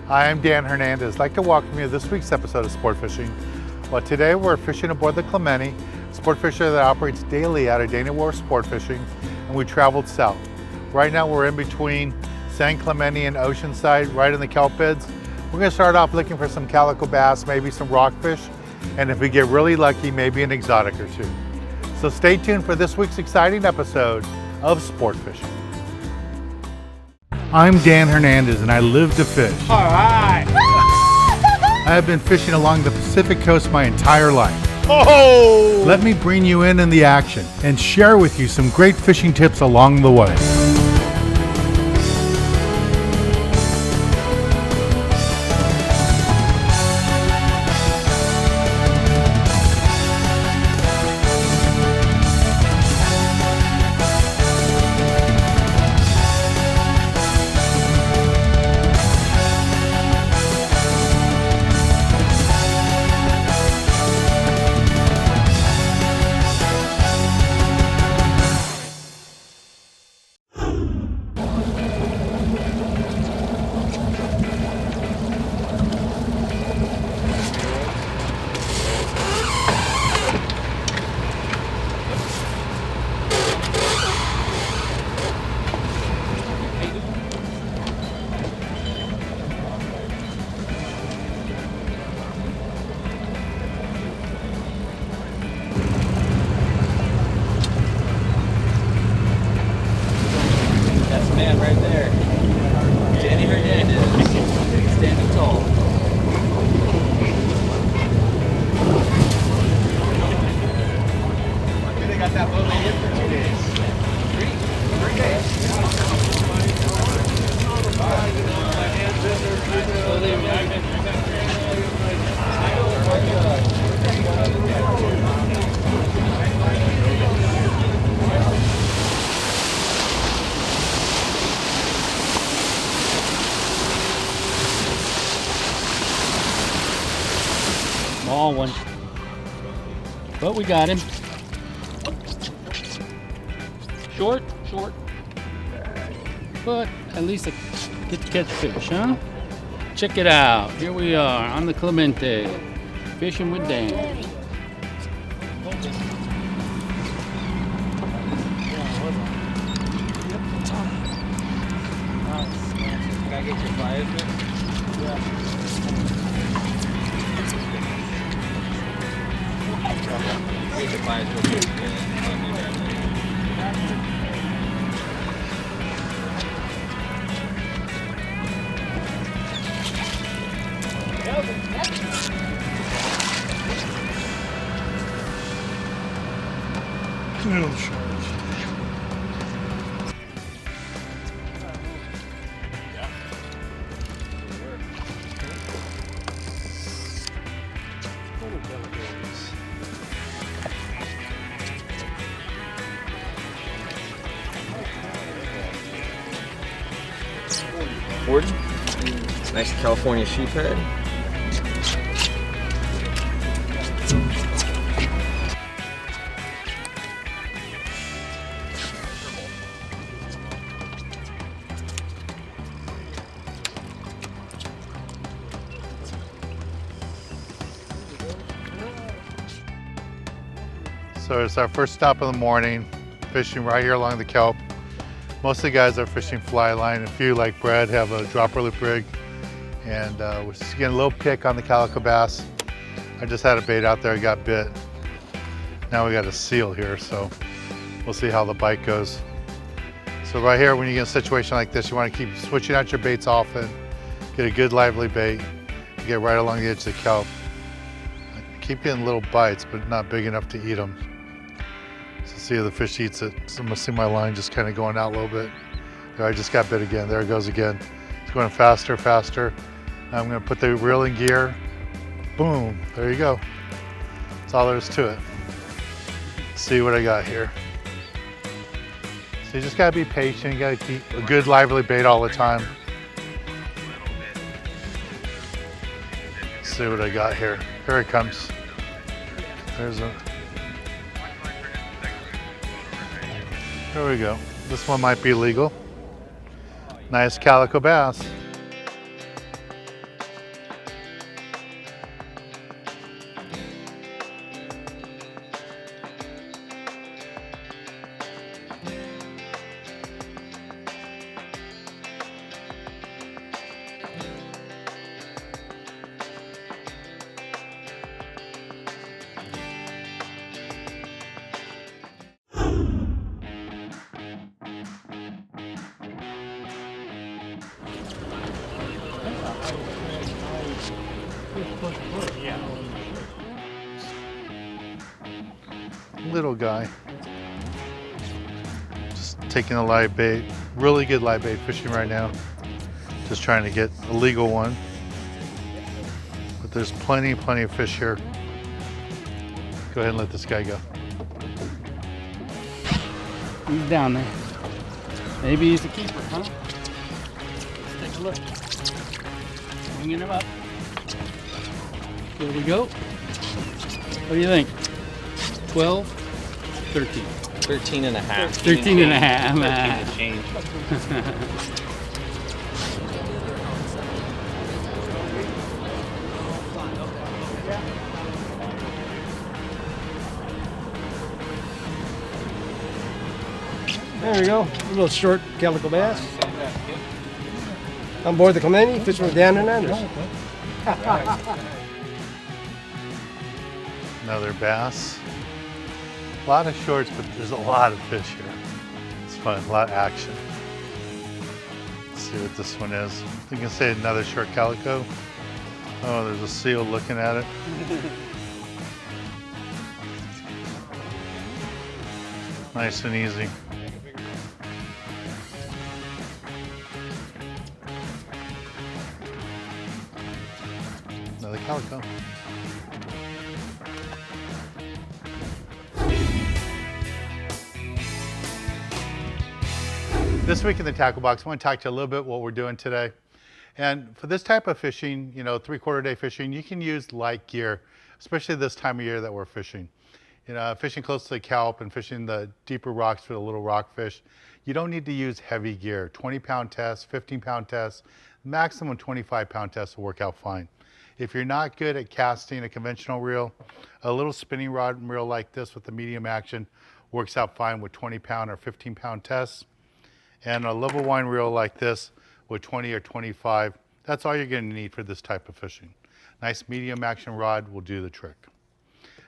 Hi, I'm Dan Hernandez. I'd like to welcome you to this week's episode of Sport Fishing. Well, today we're fishing aboard the Clemente, sport fisher that operates daily out of Dana Wharf Sport Fishing, and we traveled south. Right now we're in between San Clemente and Oceanside, right in the kelp beds. We're going to start off looking for some calico bass, maybe some rockfish, and if we get really lucky, maybe an exotic or two. So stay tuned for this week's exciting episode of Sport Fishing. I'm Dan Hernandez and I live to fish. All right. I have been fishing along the Pacific coast my entire life. Oh! Let me bring you in the action and share with you some great fishing tips along the way. Man right there. Danny Hernandez. Standing tall. They got that boat in for 2 days. Three days. Small one, but we got him. Short, but at least a good catfish, huh? Check it out. Here we are on the Clemente, fishing with Dan. Can I get your pliers, man? Yeah. Get the pliers real quick. Little short. Nice California sheephead. So it's our first stop of the morning, fishing right here along the kelp. Most of the guys are fishing fly line. A few, like Brad, have a dropper loop rig. And we're just getting a little kick on the calico bass. I just had a bait out there, I got bit. Now we got a seal here, so we'll see how the bite goes. So right here, when you get in a situation like this, you want to keep switching out your baits often, get a good lively bait, get right along the edge of the kelp. Keep getting little bites, but not big enough to eat them. So see if the fish eats it. So I'm gonna see my line just kind of going out a little bit. There, I just got bit again. There it goes again. It's going faster, faster. Now I'm gonna put the reel in gear. Boom, there you go. That's all there is to it. Let's see what I got here. So you just gotta be patient. You gotta keep a good lively bait all the time. Let's see what I got here. Here it comes. There's a. There we go. This one might be legal. Nice calico bass. Little guy. Just taking a live bait. Really good live bait fishing right now. Just trying to get a legal one. But there's plenty of fish here. Go ahead and let this guy go. He's down there. Maybe he's the keeper, huh? Let's take a look. Bringing him up. Here we go. What do you think? 12, 13. 13 and a half. 13 and a half. 13 and change. There we go. A little short calico bass. On board the Clemente, fishing with Dan Hernandez. Another bass. A lot of shorts, but there's a lot of fish here. It's fun, a lot of action. Let's see what this one is. You can say another short calico. Oh, there's a seal looking at it. Nice and easy. Another calico. This week in the tackle box, I want to talk to you a little bit what we're doing today. And for this type of fishing, you know, 3/4 day fishing, you can use light gear, especially this time of year that we're fishing. You know, fishing close to the kelp and fishing the deeper rocks for the little rockfish, you don't need to use heavy gear. 20-pound tests, 15-pound tests, maximum 25-pound tests will work out fine. If you're not good at casting a conventional reel, a little spinning rod reel like this with the medium action works out fine with 20-pound or 15-pound tests. And a level wine reel like this with 20 or 25, that's all you're going to need for this type of fishing. Nice medium action rod will do the trick.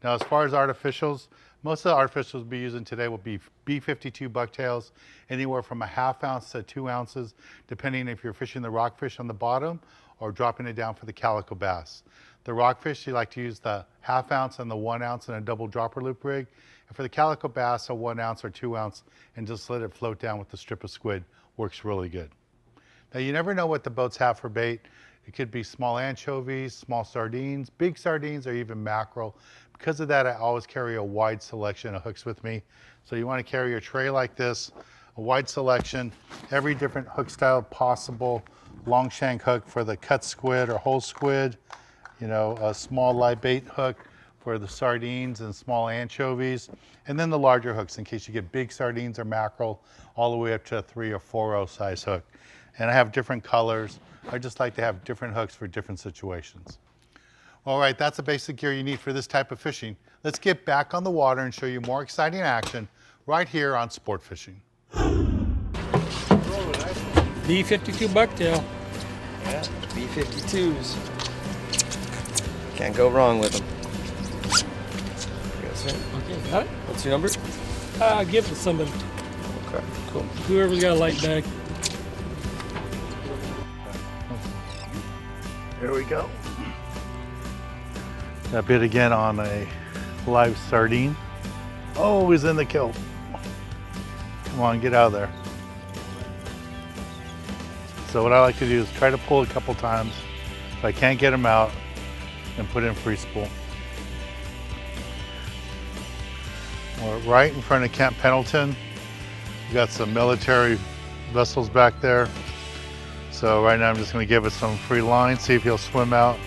Now, as far as artificials, most of the artificials we'll be using today will be B52 bucktails, anywhere from a 1/2 ounce to 2 ounces, depending if you're fishing the rockfish on the bottom or dropping it down for the calico bass. The rockfish, you like to use the 1/2 ounce and the 1 ounce in a double dropper loop rig. And for the calico bass, a 1 ounce or 2 ounce, and just let it float down with the strip of squid works really good. Now, you never know what the boats have for bait. It could be small anchovies, small sardines, big sardines, or even mackerel. Because of that, I always carry a wide selection of hooks with me. So you want to carry your tray like this, a wide selection, every different hook style possible, long shank hook for the cut squid or whole squid, you know, a small live bait hook for the sardines and small anchovies, and then the larger hooks in case you get big sardines or mackerel, all the way up to a 3 or 4 size hook. And I have different colors. I just like to have different hooks for different situations. All right, that's the basic gear you need for this type of fishing. Let's get back on the water and show you more exciting action right here on Sport Fishing. B52 bucktail. Yeah, B52s. Can't go wrong with them. Okay, got it? What's your number? Give it to somebody. Okay, cool. Whoever's got a light bag. There we go. That bit again on a live sardine. Oh, he's in the kelp. Come on, get out of there. So what I like to do is try to pull a couple times. If I can't get him out, and put in free spool. We're right in front of Camp Pendleton. We got some military vessels back there. So right now I'm just going to give it some free line, see if he'll swim out.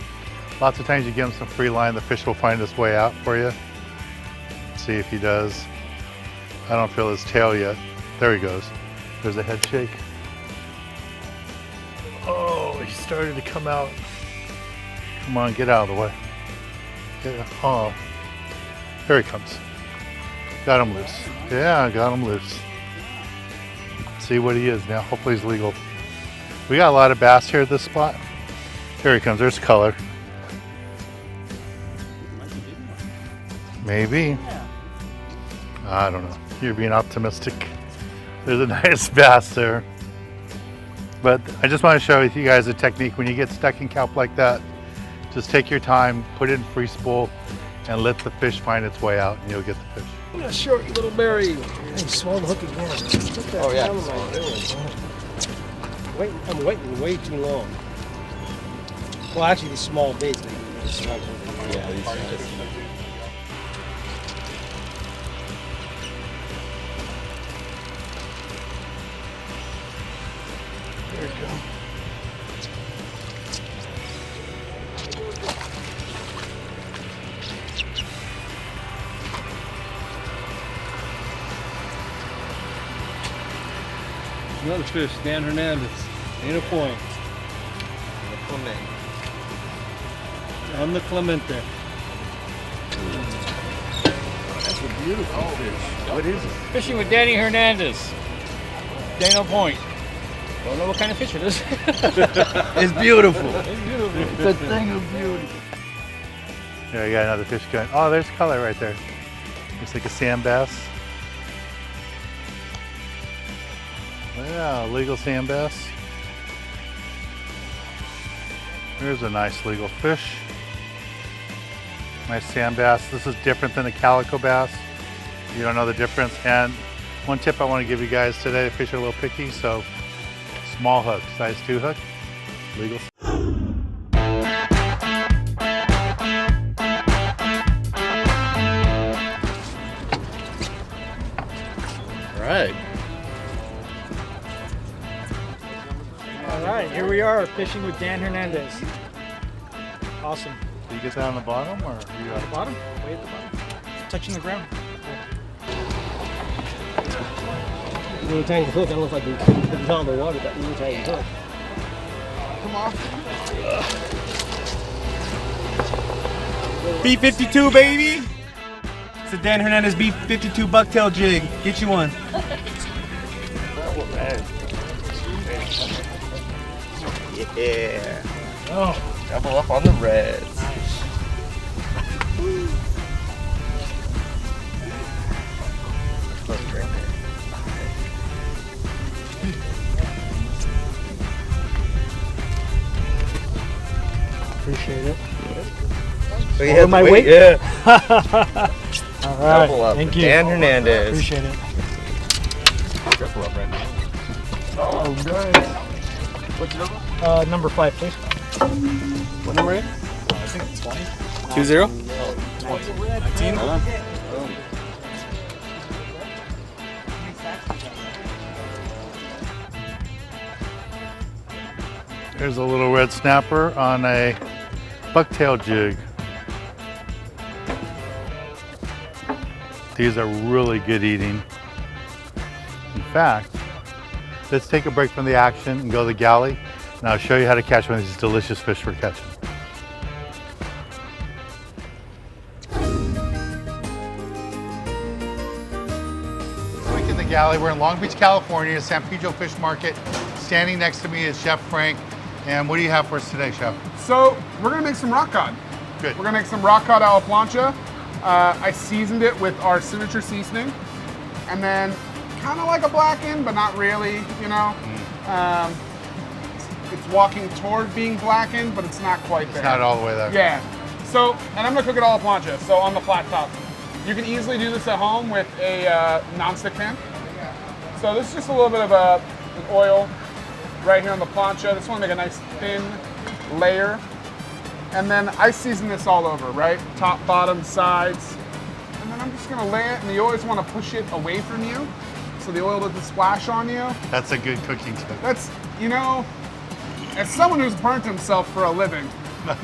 Lots of times you give him some free line, the fish will find his way out for you. See if he does. I don't feel his tail yet. There he goes. There's a head shake. Oh, he started to come out. Come on, get out of the way. Oh, here he comes. Got him loose. Yeah, got him loose. Let's see what he is now. Hopefully he's legal. We got a lot of bass here at this spot. Here he comes. There's color. Maybe. I don't know. You're being optimistic. There's a nice bass there. But I just want to show you guys a technique. When you get stuck in kelp like that, Just take your time, put it in free spool, and let the fish find its way out, and you'll get the fish. A short little berry. Hey, swallowed the hook again. Put that Oh, yeah. down my I'm waiting way too long. Well, actually, these small baits. Yeah, these are just... There we go. Another fish, Dan Hernandez. Ain't a point. On the Clemente. That's a beautiful fish. What is it? Fishing with Danny Hernandez. Dano Point. Don't know what kind of fish it is. It's beautiful. It's a thing of beauty. There, you got another fish going. Oh, there's color right there. Looks like a sand bass. Yeah, legal sand bass. There's a nice legal fish. Nice sand bass. This is different than a calico bass. You don't know the difference. And one tip I want to give you guys today, fish are a little picky, so small hook, size 2 hook, legal. All right, here we are fishing with Dan Hernandez. Awesome. Did you get that on the bottom, or are you At the bottom, way at the bottom, touching the ground. Little tiny hook. I don't know if I can put it on the water. That little tiny hook. Come on. B52, baby! It's a Dan Hernandez B52 bucktail jig. Get you one. Yeah. Oh, Double up on the reds. Perfect right there. appreciate it. So you have my to weight? Yeah. All right, Double up. thank you. Dan Hernandez. Appreciate it. Triple up right now. Oh, nice. What's your number? Number 5, please. What number is it? I think it's 20. 20? 19? There's a little red snapper on a bucktail jig. These are really good eating. In fact, let's take a break from the action and go to the galley, and I'll show you how to catch one of these delicious fish we're catching. This week in the galley, we're in Long Beach, California, San Pedro Fish Market. Standing next to me is Chef Frank. And what do you have for us today, Chef? So we're gonna make some rock cod. Good. We're gonna make some rock cod a la plancha. I seasoned it with our signature seasoning, and then kind of like a blackened, but not really, you know. It's walking toward being blackened, but it's not quite there. It's not all the way there. Yeah. So, and I'm gonna cook it a la plancha, so on the flat top. You can easily do this at home with a non-stick pan. So this is just a little bit of an oil right here on the plancha. Just want to make a nice thin layer. And then I season this all over, right? Top, bottom, sides. And then I'm just gonna lay it, and you always want to push it away from you so the oil doesn't splash on you. That's a good cooking tip. That's, you know, as someone who's burnt himself for a living,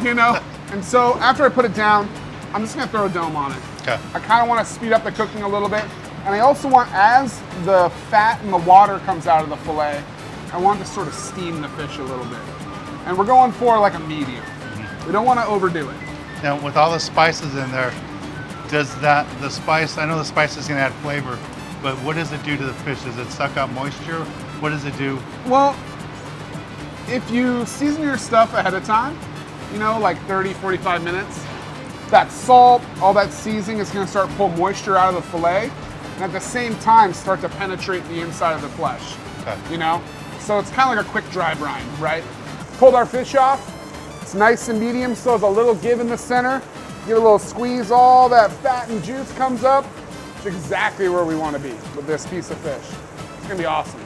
you know? And so after I put it down, I'm just gonna throw a dome on it. Okay. I kind of want to speed up the cooking a little bit. And I also want, as the fat and the water comes out of the fillet, I want to sort of steam the fish a little bit. And we're going for like a medium. We don't want to overdo it. Now, with all the spices in there, does the spice, I know the spice is gonna add flavor, but what does it do to the fish? Does it suck up moisture? What does it do? Well, if you season your stuff ahead of time, you know, like 30, 45 minutes, that salt, all that seasoning is gonna start to pull moisture out of the fillet, and at the same time start to penetrate the inside of the flesh, Okay. you know? So it's kind of like a quick dry brine, right? Pulled our fish off, It's nice and medium, so there's a little give in the center. Give it a little squeeze, all that fat and juice comes up. It's exactly where we want to be with this piece of fish. It's gonna be awesome.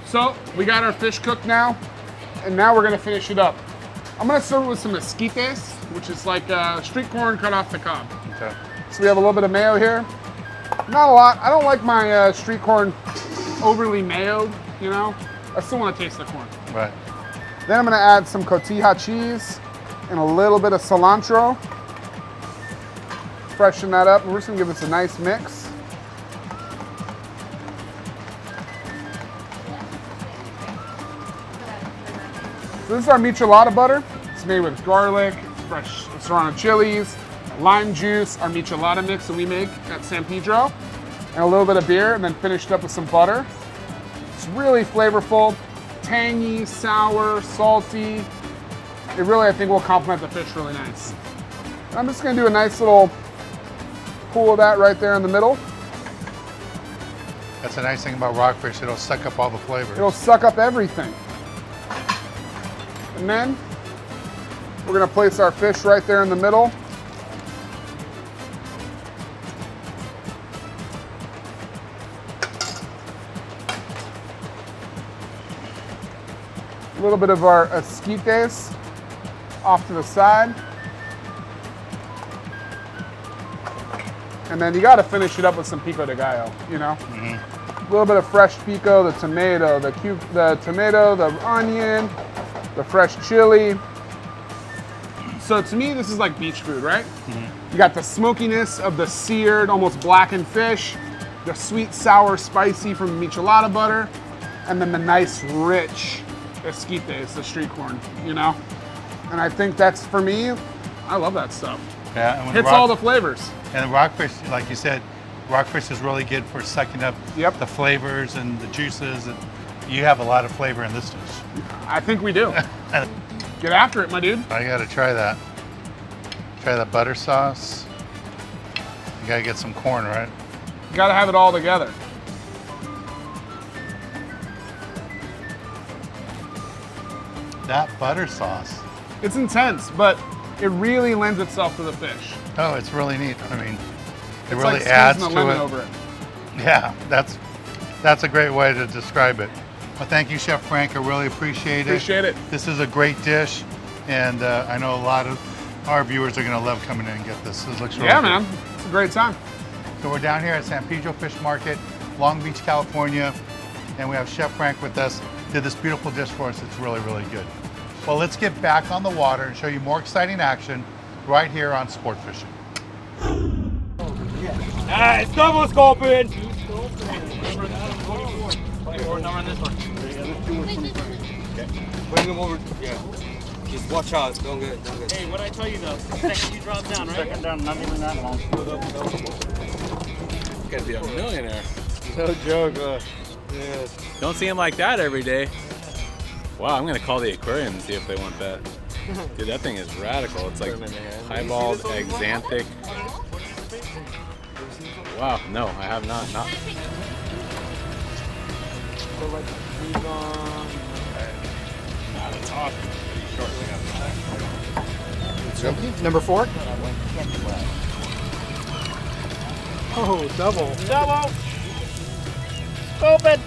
So we got our fish cooked now, and now we're gonna finish it up. I'm gonna serve it with some esquites, which is like street corn cut off the cob. Okay. So we have a little bit of mayo here. Not a lot. I don't like my street corn overly mayoed, you know? I still want to taste the corn. Right. Then I'm going to add some cotija cheese and a little bit of cilantro. Freshen that up. We're just going to give this a nice mix. So this is our michelada butter. It's made with garlic, fresh serrano chilies, lime juice, our michelada mix that we make at San Pedro, and a little bit of beer, and then finished up with some butter. It's really flavorful, tangy, sour, salty. It really, I think, will complement the fish really nice. And I'm just gonna do a nice little pool of that right there in the middle. That's a nice thing about rockfish. It'll suck up all the flavors. It'll suck up everything. And then we're gonna place our fish right there in the middle. A little bit of our esquites off to the side. And then you gotta finish it up with some pico de gallo, you know? A little bit of fresh pico, the tomato, the onion, the fresh chili. So to me, this is like beach food, right? You got the smokiness of the seared, almost blackened fish, the sweet, sour, spicy from the michelada butter, and then the nice, rich esquites, the street corn, you know? And I think that's, for me, I love that stuff. Yeah, and when Hits all the flavors. And the rockfish, like you said, rockfish is really good for sucking up the flavors and the juices. And you have a lot of flavor in this dish. I think we do. Get after it, my dude. I gotta try that. Try that butter sauce. You gotta get some corn, right? You gotta have it all together. That butter sauce. It's intense, but it really lends itself to the fish. Oh, it's really neat. I mean, it It's really like adds squeezing to a lemon it. over it. Yeah, that's a great way to describe it. Well, thank you, Chef Frank. I really appreciate it. Appreciate it. This is a great dish, and I know a lot of our viewers are going to love coming in and get this. This looks really good. Man. It's a great time. So we're down here at San Pedro Fish Market, Long Beach, California, and we have Chef Frank with us. Did this beautiful dish for us. It's really, really good. Well, let's get back on the water and show you more exciting action right here on Sport Fishing. Nice, double Sculpin. 24 number on this one. Bring them over. Yeah. Just watch out. Don't get. Hey, what I tell you though? Second you drop down, right? Second down, not even that long. Gotta be a millionaire. No joke. Yeah. Don't see him like that every day. Wow, I'm gonna call the aquarium and see if they want that. Dude, that thing is radical. It's like highballed, axanthic. Wow, no, I have not. That's awesome. Number 4? Oh, double. Double! Sculpin!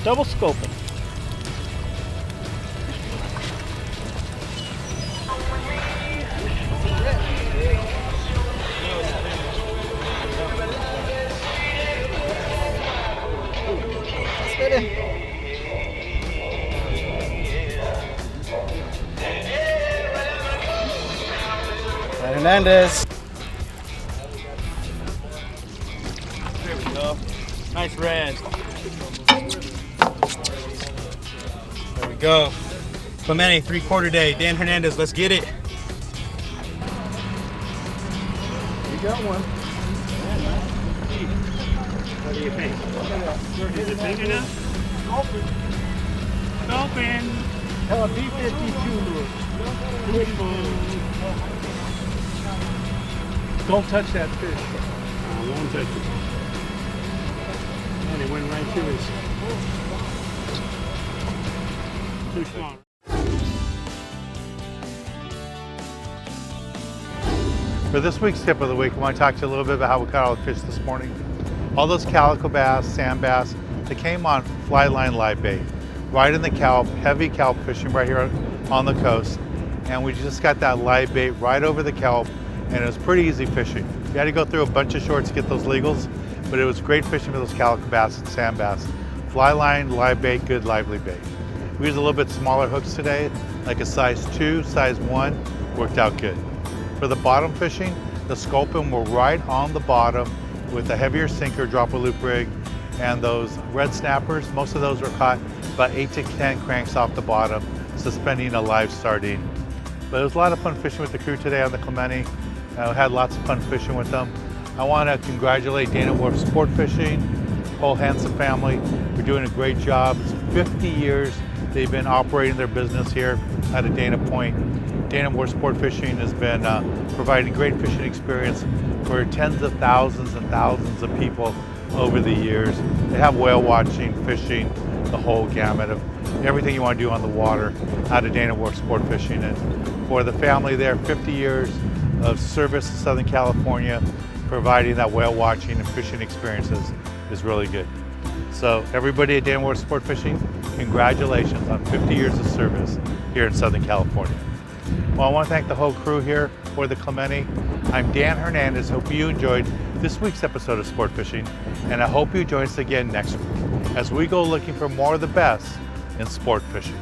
Double Sculpin. Hernandez. There we go. Nice red. There we go. Clemente, 3/4 day. Dan Hernandez, let's get it. You got one. What do you think? Is it big enough? Sculpin! Hell, a B52. Don't touch that fish. I won't touch it. And it went right through his. Too strong. For this week's tip of the week, I want to talk to you a little bit about how we caught all the fish this morning. All those calico bass, sand bass, they came on fly line live bait, right in the kelp, heavy kelp fishing right here on the coast. And we just got that live bait right over the kelp, and it was pretty easy fishing. You had to go through a bunch of shorts to get those legals, but it was great fishing for those calico bass and sand bass. Fly line, live bait, good lively bait. We used a little bit smaller hooks today, like a size 2, size 1, worked out good. For the bottom fishing, the Sculpin were right on the bottom with a heavier sinker, dropper loop rig, and those red snappers. Most of those were caught about 8 to 10 cranks off the bottom, suspending a live sardine. But it was a lot of fun fishing with the crew today on the Clemente. Had lots of fun fishing with them. I want to congratulate Dana Wharf Sport Fishing, whole Hansen family. They're doing a great job. It's 50 years they've been operating their business here out of Dana Point. Dana Wharf Sport Fishing has been providing great fishing experience for tens of thousands and thousands of people over the years. They have whale watching, fishing, the whole gamut of everything you want to do on the water out of Dana Wharf Sport Fishing. And for the family there, 50 years of service to Southern California, providing that whale watching and fishing experiences is really good. So everybody at Dana Wharf Sport Fishing, congratulations on 50 years of service here in Southern California. Well, I want to thank the whole crew here for the Clemente. I'm Dan Hernandez. Hope you enjoyed this week's episode of Sport Fishing, and I hope you join us again next week as we go looking for more of the best in sport fishing.